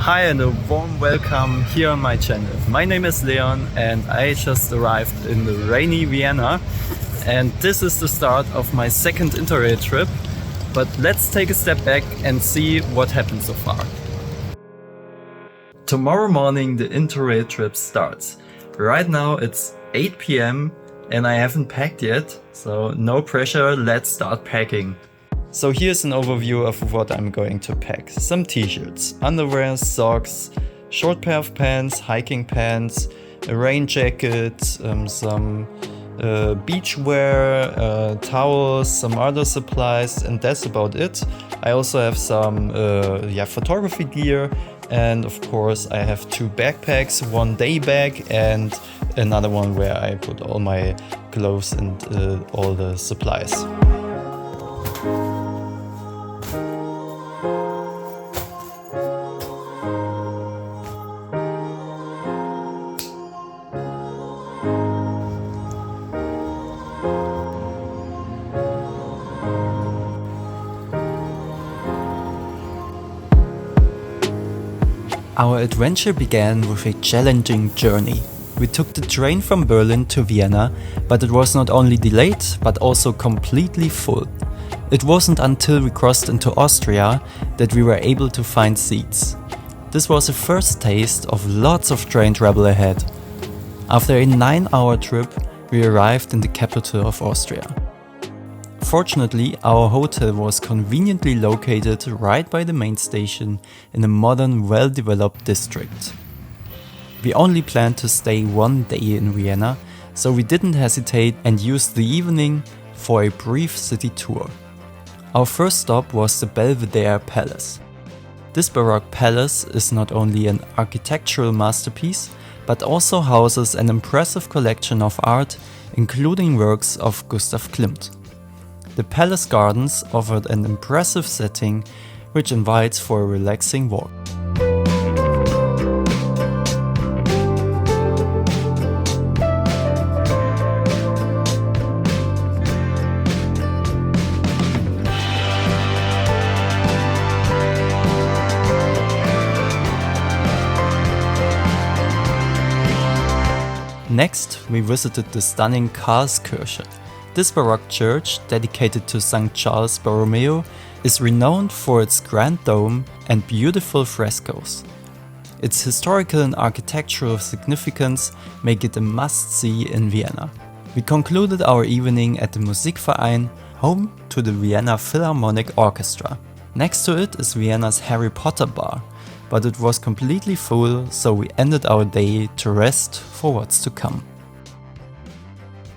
Hi and a warm welcome here on my channel. My name is Leon and I just arrived in the rainy Vienna, and this is the start of my second Interrail trip. But let's take a step back and see what happened so far. Tomorrow morning the Interrail trip starts. Right now it's 8 p.m. and I haven't packed yet, so no pressure, let's start packing. So here's an overview of what I'm going to pack. Some t-shirts, underwear, socks, short pair of pants, hiking pants, a rain jacket, some beach wear, towels, some other supplies, and that's about it. I also have some photography gear, and of course I have two backpacks, one day bag and another one where I put all my clothes and all the supplies. Our adventure began with a challenging journey. We took the train from Berlin to Vienna, but it was not only delayed, but also completely full. It wasn't until we crossed into Austria that we were able to find seats. This was a first taste of lots of train travel ahead. After a 9-hour trip, we arrived in the capital of Austria. Fortunately, our hotel was conveniently located right by the main station in a modern, well-developed district. We only planned to stay one day in Vienna, so we didn't hesitate and used the evening for a brief city tour. Our first stop was the Belvedere Palace. This Baroque palace is not only an architectural masterpiece, but also houses an impressive collection of art, including works of Gustav Klimt. The palace gardens offered an impressive setting, which invites for a relaxing walk. Next, we visited the stunning Karlskirche. This Baroque church, dedicated to St. Charles Borromeo, is renowned for its grand dome and beautiful frescoes. Its historical and architectural significance make it a must-see in Vienna. We concluded our evening at the Musikverein, home to the Vienna Philharmonic Orchestra. Next to it is Vienna's Harry Potter bar, but it was completely full, so we ended our day to rest for what's to come.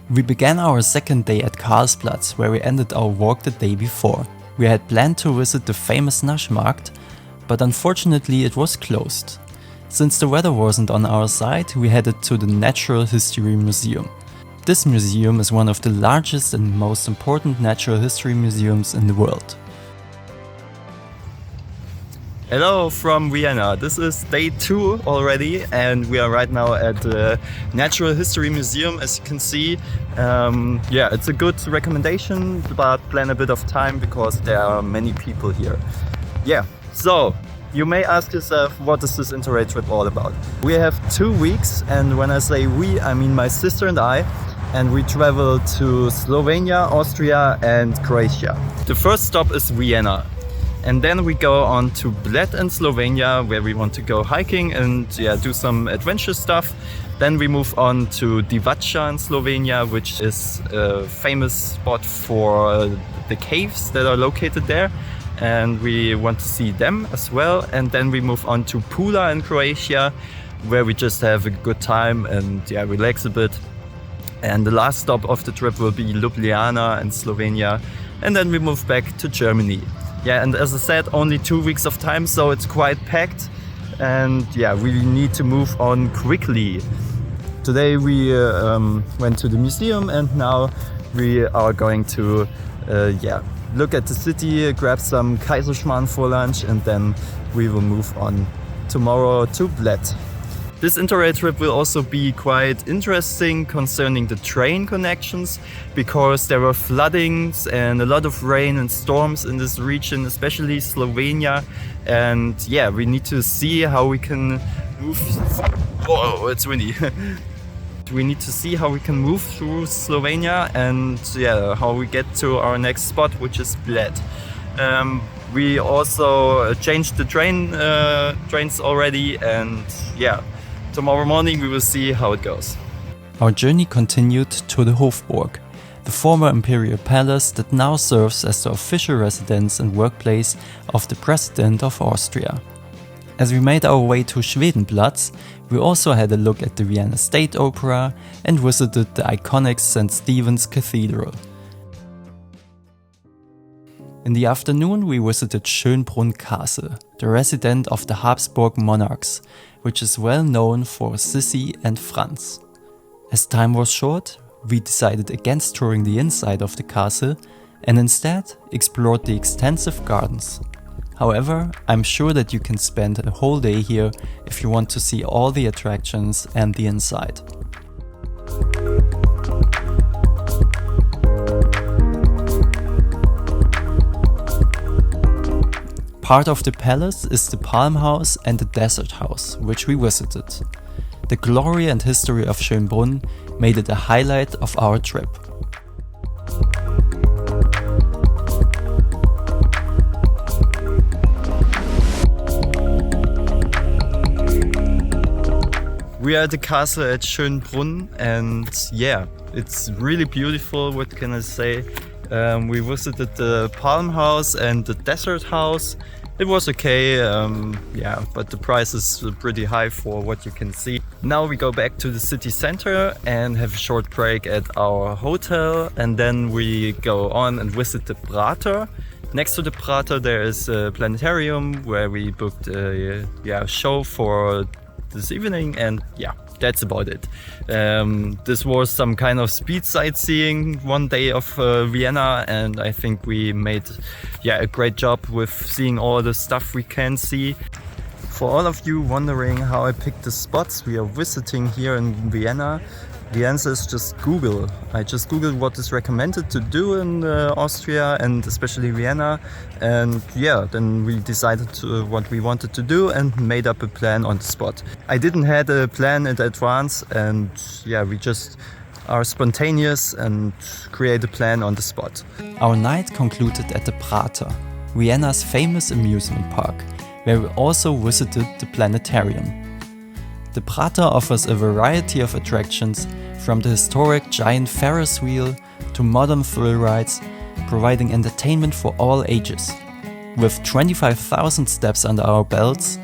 We began our second day at Karlsplatz, where we ended our walk the day before. We had planned to visit the famous Naschmarkt, but unfortunately it was closed. Since the weather wasn't on our side, we headed to the Natural History Museum. This museum is one of the largest and most important natural history museums in the world. Hello from Vienna. This is day 2 already, and we are right now at the Natural History Museum. As you can see, it's a good recommendation, but plan a bit of time because there are many people here. So you may ask yourself, what is this Interrail trip all about? We have 2 weeks, and when I say we, I mean my sister and I, and we travel to Slovenia, Austria and Croatia. The first stop is Vienna. And then we go on to Bled in Slovenia, where we want to go hiking and do some adventure stuff. Then we move on to Divača in Slovenia, which is a famous spot for the caves that are located there. And we want to see them as well. And then we move on to Pula in Croatia, where we just have a good time and relax a bit. And the last stop of the trip will be Ljubljana in Slovenia. And then we move back to Germany. And as I said, only 2 weeks of time, so it's quite packed, and we need to move on quickly. Today we went to the museum, and now we are going to look at the city, grab some Kaiserschmarrn for lunch, and then we will move on tomorrow to Bled. This Interrail trip will also be quite interesting concerning the train connections, because there were floodings and a lot of rain and storms in this region, especially Slovenia. And yeah, we need to see how we can move. Whoa, it's windy. We need to see how we can move through Slovenia and yeah, how we get to our next spot, which is Bled. We also changed the trains already, and yeah, tomorrow morning we will see how it goes. Our journey continued to the Hofburg, the former imperial palace that now serves as the official residence and workplace of the President of Austria. As we made our way to Schwedenplatz, we also had a look at the Vienna State Opera and visited the iconic St. Stephen's Cathedral. In the afternoon we visited Schönbrunn Castle, the residence of the Habsburg monarchs, which is well known for Sissi and Franz. As time was short, we decided against touring the inside of the castle and instead explored the extensive gardens. However, I'm sure that you can spend a whole day here if you want to see all the attractions and the inside. Part of the palace is the Palm House and the Desert House, which we visited. The glory and history of Schönbrunn made it a highlight of our trip. We are at the castle at Schönbrunn, and yeah, it's really beautiful. What can I say? We visited the Palm House and the Desert House. It was okay, yeah, but the price is pretty high for what you can see. Now we go back to the city center and have a short break at our hotel, and then we go on and visit the Prater. Next to the Prater there is a planetarium where we booked a show for this evening, and yeah, that's about it. This was some kind of speed sightseeing one day of Vienna, and I think we made a great job with seeing all the stuff we can see. For all of you wondering how I picked the spots we are visiting here in Vienna, the answer is just Google. I just googled what is recommended to do in Austria and especially Vienna, and yeah, then we decided what we wanted to do and made up a plan on the spot. I didn't have a plan in advance, and yeah, we just are spontaneous and create a plan on the spot. Our night concluded at the Prater, Vienna's famous amusement park, where we also visited the planetarium. The Prater offers a variety of attractions, from the historic giant Ferris wheel to modern thrill rides, providing entertainment for all ages. With 25,000 steps under our belts,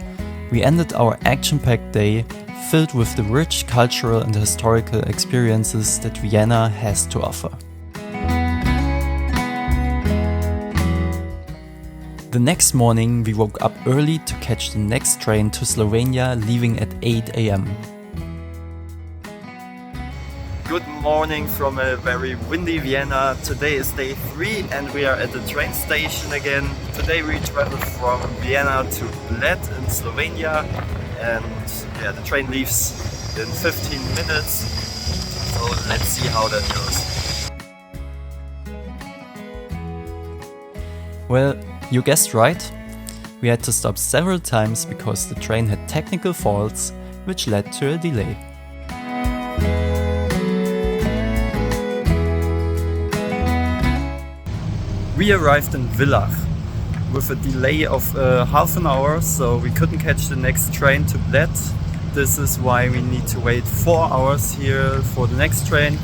we ended our action-packed day filled with the rich cultural and historical experiences that Vienna has to offer. The next morning we woke up early to catch the next train to Slovenia, leaving at 8 AM. Good morning from a very windy Vienna. Today is day 3 and we are at the train station again. Today we travel from Vienna to Bled in Slovenia, and yeah, the train leaves in 15 minutes. So let's see how that goes. Well, you guessed right. We had to stop several times because the train had technical faults, which led to a delay. We arrived in Villach with a delay of half an hour, so we couldn't catch the next train to Bled. This is why we need to wait 4 hours here for the next train.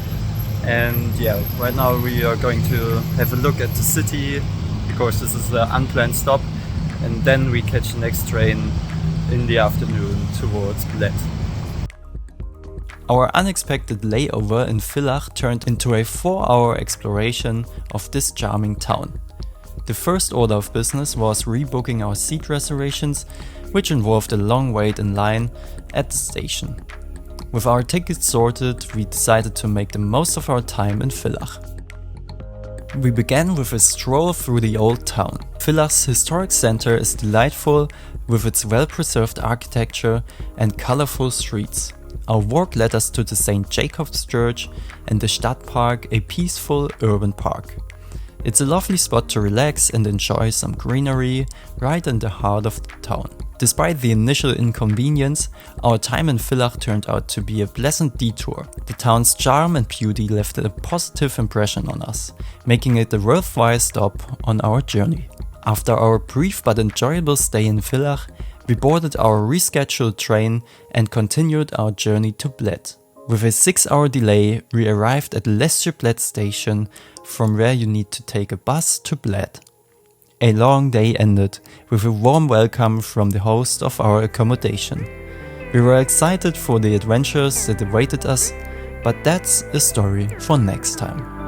And yeah, right now we are going to have a look at the city, because this is an unplanned stop, and then we catch the next train in the afternoon towards Bled. Our unexpected layover in Villach turned into a 4-hour exploration of this charming town. The first order of business was rebooking our seat reservations, which involved a long wait in line at the station. With our tickets sorted, we decided to make the most of our time in Villach. We began with a stroll through the old town. Villach's historic center is delightful with its well-preserved architecture and colorful streets. Our walk led us to the St. Jacob's Church and the Stadtpark, a peaceful urban park. It's a lovely spot to relax and enjoy some greenery right in the heart of the town. Despite the initial inconvenience, our time in Villach turned out to be a pleasant detour. The town's charm and beauty left a positive impression on us, making it a worthwhile stop on our journey. After our brief but enjoyable stay in Villach, we boarded our rescheduled train and continued our journey to Bled. With a 6-hour delay, we arrived at Bled station, from where you need to take a bus to Bled. A long day ended with a warm welcome from the host of our accommodation. We were excited for the adventures that awaited us, but that's a story for next time.